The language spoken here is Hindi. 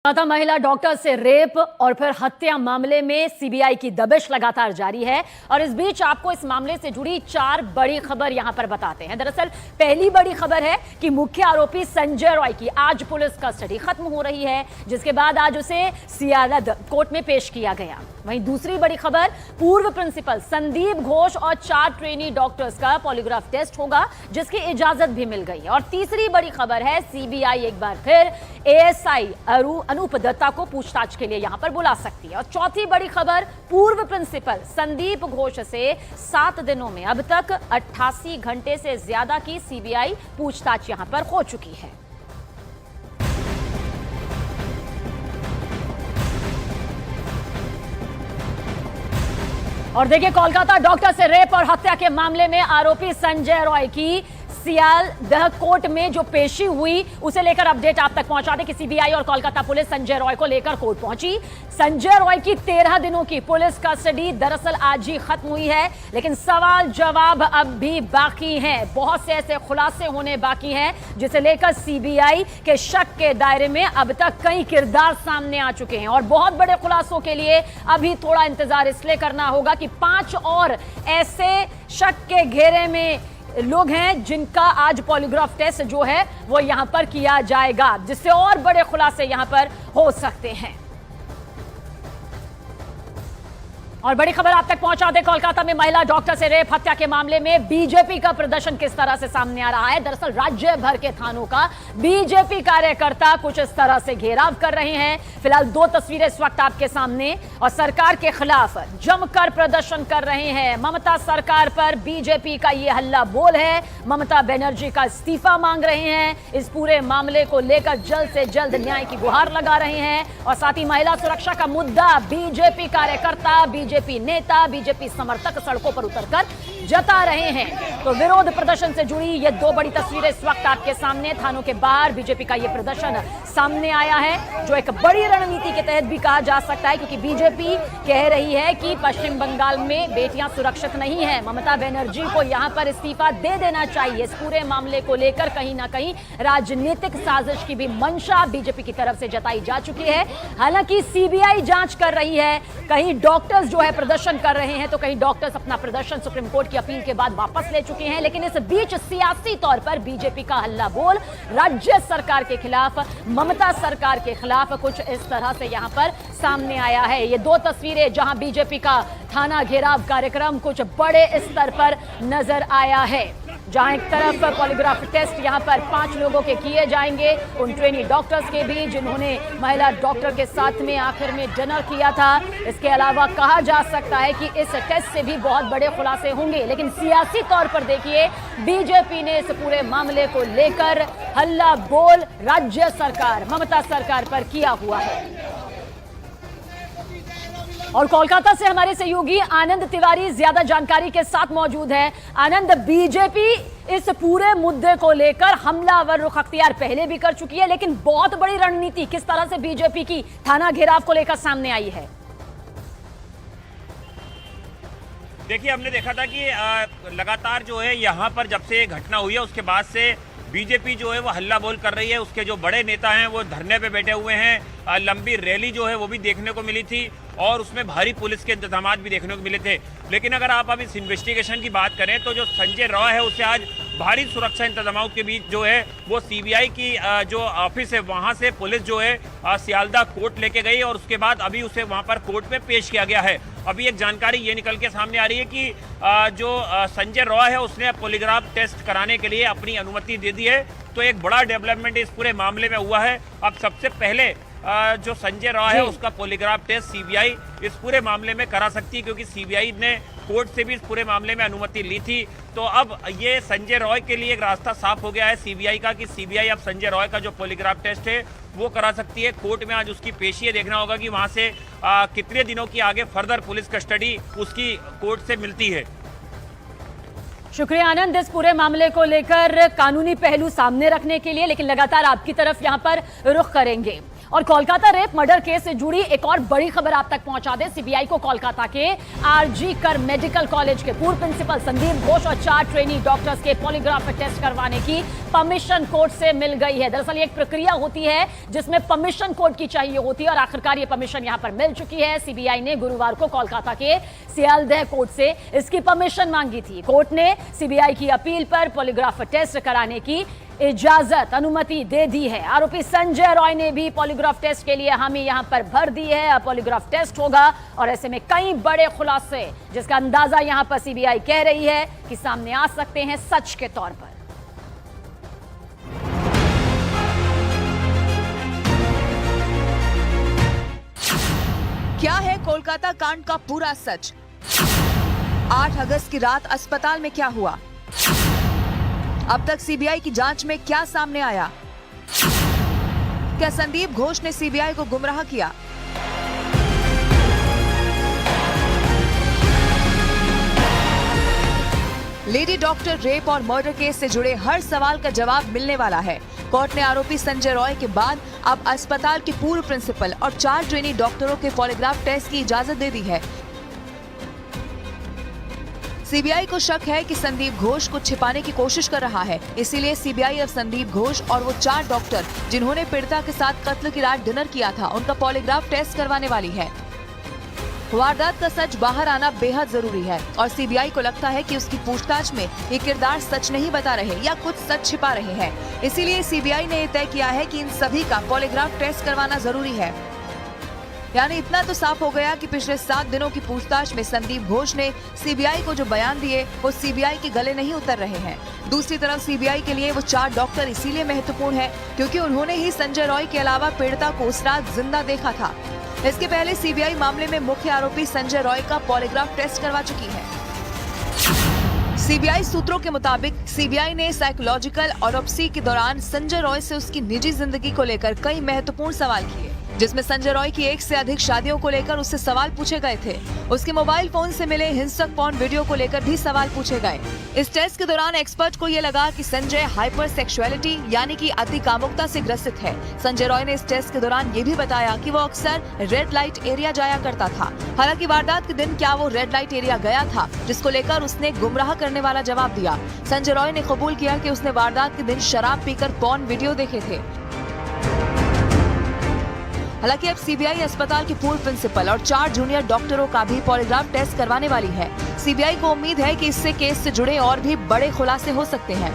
महिला डॉक्टर से रेप और फिर हत्या मामले में सीबीआई की दबिश लगातार जारी है और इस बीच आपको इस मामले से जुड़ी 4 बड़ी खबर यहां पर बताते हैं। दरअसल पहली बड़ी खबर है कि मुख्य आरोपी संजय रॉय की आज पुलिस कस्टडी खत्म हो रही है, जिसके बाद आज उसे सियालद कोर्ट में पेश किया गया। वहीं दूसरी बड़ी खबर, पूर्व प्रिंसिपल संदीप घोष और 4 ट्रेनी डॉक्टर्स का पॉलीग्राफ टेस्ट होगा, जिसकी इजाजत भी मिल गई। और तीसरी बड़ी खबर है, सीबीआई एक बार फिर एएसआई अनूप दत्ता को पूछताछ के लिए यहां पर बुला सकती है। और चौथी बड़ी खबर, पूर्व प्रिंसिपल संदीप घोष से 7 दिनों में अब तक 88 घंटे से ज्यादा की सीबीआई पूछताछ यहां पर हो चुकी है। और देखिए, कोलकाता डॉक्टर से रेप और हत्या के मामले में आरोपी संजय रॉय की सियालदह कोर्ट में जो पेशी हुई, उसे लेकर अपडेट आप तक पहुंचा दें कि सीबीआई और कोलकाता पुलिस संजय रॉय को लेकर कोर्ट पहुंची। संजय रॉय की 13 दिनों की पुलिस कस्टडी दरअसल आज ही खत्म हुई है, लेकिन सवाल जवाब अब भी बाकी हैं। बहुत से ऐसे खुलासे होने बाकी हैं जिसे लेकर सीबीआई के शक के दायरे में अब तक कई किरदार सामने आ चुके हैं और बहुत बड़े खुलासों के लिए अभी थोड़ा इंतजार इसलिए करना होगा कि 5 और ऐसे शक के घेरे में लोग हैं जिनका आज पॉलीग्राफ टेस्ट जो है वो यहां पर किया जाएगा, जिससे और बड़े खुलासे यहां पर हो सकते हैं। और बड़ी खबर आप तक पहुंचा दे, कोलकाता में महिला डॉक्टर से रेप हत्या के मामले में बीजेपी का प्रदर्शन किस तरह से सामने आ रहा है। दरअसल राज्य भर के थानों का बीजेपी कार्यकर्ता कुछ इस तरह से घेराव कर रहे हैं। फिलहाल 2 तस्वीरें इस वक्त आपके सामने, और सरकार के खिलाफ जमकर प्रदर्शन कर रहे हैं। ममता सरकार पर बीजेपी का यह हल्ला बोल है। ममता बनर्जी का इस्तीफा मांग रहे हैं। इस पूरे मामले को लेकर जल्द से जल्द न्याय की गुहार लगा रहे हैं और साथ ही महिला सुरक्षा का मुद्दा बीजेपी कार्यकर्ता, बीजेपी नेता, बीजेपी समर्थक सड़कों पर उतरकर जता रहे हैं। तो विरोध प्रदर्शन से जुड़ी ये 2 बड़ी तस्वीरें इस वक्त आपके सामने। थानों के बाहर बीजेपी का ये प्रदर्शन सामने आया है, जो एक बड़ी रणनीति के तहत भी कहा जा सकता है, क्योंकि बीजेपी कह रही है कि पश्चिम बंगाल में बेटियां सुरक्षित नहीं है। ममता बनर्जी को यहां पर इस्तीफा दे देना चाहिए। इस पूरे मामले को लेकर कहीं ना कहीं राजनीतिक साजिश की भी मंशा बीजेपी की तरफ से जताई जा चुकी है। हालांकि सीबीआई जांच कर रही है, कहीं डॉक्टर्स जो है प्रदर्शन कर रहे हैं, तो कहीं डॉक्टर्स अपना प्रदर्शन सुप्रीम कोर्ट की अपील के बाद वापस ले चुके हैं। लेकिन इस बीच सियासी तौर पर बीजेपी का हल्ला बोल राज्य सरकार के खिलाफ, ममता सरकार के खिलाफ कुछ इस तरह से यहां पर सामने आया है। ये 2 तस्वीरें जहां बीजेपी का थाना घेराव कार्यक्रम कुछ बड़े स्तर पर नजर आया है, जहां एक तरफ पॉलीग्राफ टेस्ट यहां पर 5 लोगों के किए जाएंगे, उन ट्रेनी डॉक्टर्स के भी जिन्होंने महिला डॉक्टर के साथ में आखिर में डिनर किया था। इसके अलावा कहा जा सकता है कि इस टेस्ट से भी बहुत बड़े खुलासे होंगे। लेकिन सियासी तौर पर देखिए, बीजेपी ने इस पूरे मामले को लेकर हल्ला बोल राज्य सरकार, ममता सरकार पर किया हुआ है। और कोलकाता से हमारे सहयोगी आनंद तिवारी ज्यादा जानकारी के साथ मौजूद है। आनंद, बीजेपी इस पूरे मुद्दे को लेकर हमलावर रुख अख्तियार पहले भी कर चुकी है, लेकिन बहुत बड़ी रणनीति किस तरह से बीजेपी की थाना घेराव को लेकर सामने आई है? देखिए, हमने देखा था कि लगातार जो है यहाँ पर जब से घटना हुई है उसके बाद से बीजेपी जो है वो हल्ला बोल कर रही है। उसके जो बड़े नेता हैं वो धरने पे बैठे हुए हैं। लंबी रैली जो है वो भी देखने को मिली थी और उसमें भारी पुलिस के इंतजाम भी देखने को मिले थे। लेकिन अगर आप अब इस इन्वेस्टिगेशन की बात करें तो जो संजय रॉय है उसे आज भारी सुरक्षा इंतजामों के बीच जो है वो सीबीआई की जो ऑफिस है वहां से पुलिस जो है सियालदह कोर्ट लेके गई और उसके बाद अभी उसे वहां पर कोर्ट में पेश किया गया है। अभी एक जानकारी ये निकल के सामने आ रही है कि जो संजय रॉय है उसने पॉलीग्राफ टेस्ट कराने के लिए अपनी अनुमति दे दी है। तो एक बड़ा डेवलपमेंट इस पूरे मामले में हुआ है। अब सबसे पहले जो संजय रॉय है उसका पॉलीग्राफ टेस्ट सीबीआई इस पूरे मामले में करा सकती है, क्योंकि सीबीआई ने कोर्ट से भी इस पूरे मामले में अनुमति ली थी। तो अब ये संजय रॉय के लिए एक रास्ता साफ हो गया है सीबीआई का, कि सीबीआई अब संजय रॉय का जो पॉलीग्राफ टेस्ट है वो करा सकती है। कोर्ट में आज उसकी पेशी है, देखना होगा कि वहां से कितने दिनों की आगे फर्दर पुलिस कस्टडी उसकी कोर्ट से मिलती है। शुक्रिया आनंद, इस पूरे मामले को लेकर कानूनी पहलू सामने रखने के लिए, लेकिन लगातार आपकी तरफ यहां पर रुख करेंगे। और कोलकाता रेप मर्डर केस से जुड़ी एक और बड़ी खबर आप तक पहुंचा दे। सीबीआई को कोलकाता के आरजी कर मेडिकल कॉलेज के पूर्व प्रिंसिपल संदीप घोष और 4 ट्रेनी डॉक्टर्स के पॉलीग्राफ टेस्ट करवाने की परमिशन कोर्ट से मिल गई है। दरअसल एक प्रक्रिया होती है जिसमें परमिशन कोर्ट की चाहिए होती है और आखिरकार ये परमिशन यहां पर मिल चुकी है। सीबीआई ने गुरुवार को कोलकाता के सियालदह कोर्ट से इसकी परमिशन मांगी थी। कोर्ट ने सीबीआई की अपील पर पॉलीग्राफ टेस्ट कराने की इजाजत अनुमति दे दी है। आरोपी संजय रॉय ने भी पॉलीग्राफ टेस्ट के लिए हामी यहां पर भर दी है। अब पॉलीग्राफ टेस्ट होगा और ऐसे में कई बड़े खुलासे, जिसका अंदाजा यहां पर सीबीआई कह रही है कि सामने आ सकते हैं सच के तौर पर। क्या है कोलकाता कांड का पूरा सच? 8 अगस्त की रात अस्पताल में क्या हुआ? अब तक सीबीआई की जांच में क्या सामने आया? क्या संदीप घोष ने सीबीआई को गुमराह किया? लेडी डॉक्टर रेप और मर्डर केस से जुड़े हर सवाल का जवाब मिलने वाला है। कोर्ट ने आरोपी संजय रॉय के बाद अब अस्पताल के पूर्व प्रिंसिपल और 4 ट्रेनी डॉक्टरों के पॉलीग्राफ टेस्ट की इजाजत दे दी है। सीबीआई को शक है कि संदीप घोष कुछ छिपाने की कोशिश कर रहा है, इसीलिए सीबीआई अब संदीप घोष और वो 4 डॉक्टर जिन्होंने पीड़िता के साथ कत्ल की रात डिनर किया था, उनका पॉलीग्राफ टेस्ट करवाने वाली है। वारदात का सच बाहर आना बेहद जरूरी है और सीबीआई को लगता है कि उसकी पूछताछ में ये किरदार सच नहीं बता रहे या कुछ सच छिपा रहे हैं। इसीलिए सीबीआई ने तय किया है कि इन सभी का पॉलीग्राफ टेस्ट करवाना जरूरी है। यानी इतना तो साफ हो गया कि पिछले 7 दिनों की पूछताछ में संदीप घोष ने सीबीआई को जो बयान दिए वो सीबीआई के गले नहीं उतर रहे हैं। दूसरी तरफ सीबीआई के लिए वो 4 डॉक्टर इसीलिए महत्वपूर्ण है क्योंकि उन्होंने ही संजय रॉय के अलावा पीड़िता को उस रात जिंदा देखा था। इसके पहले सीबीआई मामले में मुख्य आरोपी संजय रॉय का पॉलीग्राफ टेस्ट करवा चुकी है। सीबीआई सूत्रों के मुताबिक सीबीआई ने साइकोलॉजिकल ऑटोप्सी के दौरान संजय रॉय से उसकी निजी जिंदगी को लेकर कई महत्वपूर्ण सवाल किए, जिसमें संजय रॉय की 1 से अधिक शादियों को लेकर उससे सवाल पूछे गए थे। उसके मोबाइल फोन से मिले हिंसक पॉर्न वीडियो को लेकर भी सवाल पूछे गए। इस टेस्ट के दौरान एक्सपर्ट को ये लगा कि संजय हाइपर सेक्सुअलिटी यानी कि अति कामुकता से ग्रसित है। संजय रॉय ने इस टेस्ट के दौरान ये भी बताया कि वो अक्सर रेड लाइट एरिया जाया करता था। हालांकि वारदात के दिन क्या वो रेड लाइट एरिया गया था, जिसको लेकर उसने गुमराह करने वाला जवाब दिया। संजय रॉय ने कबूल किया कि उसने वारदात के दिन शराब पीकर पॉर्न वीडियो देखे थे। हालांकि अब सीबीआई अस्पताल के पूर्व प्रिंसिपल और 4 जूनियर डॉक्टरों का भी पॉलीग्राफ टेस्ट करवाने वाली है। सीबीआई को उम्मीद है कि इससे केस से जुड़े और भी बड़े खुलासे हो सकते हैं।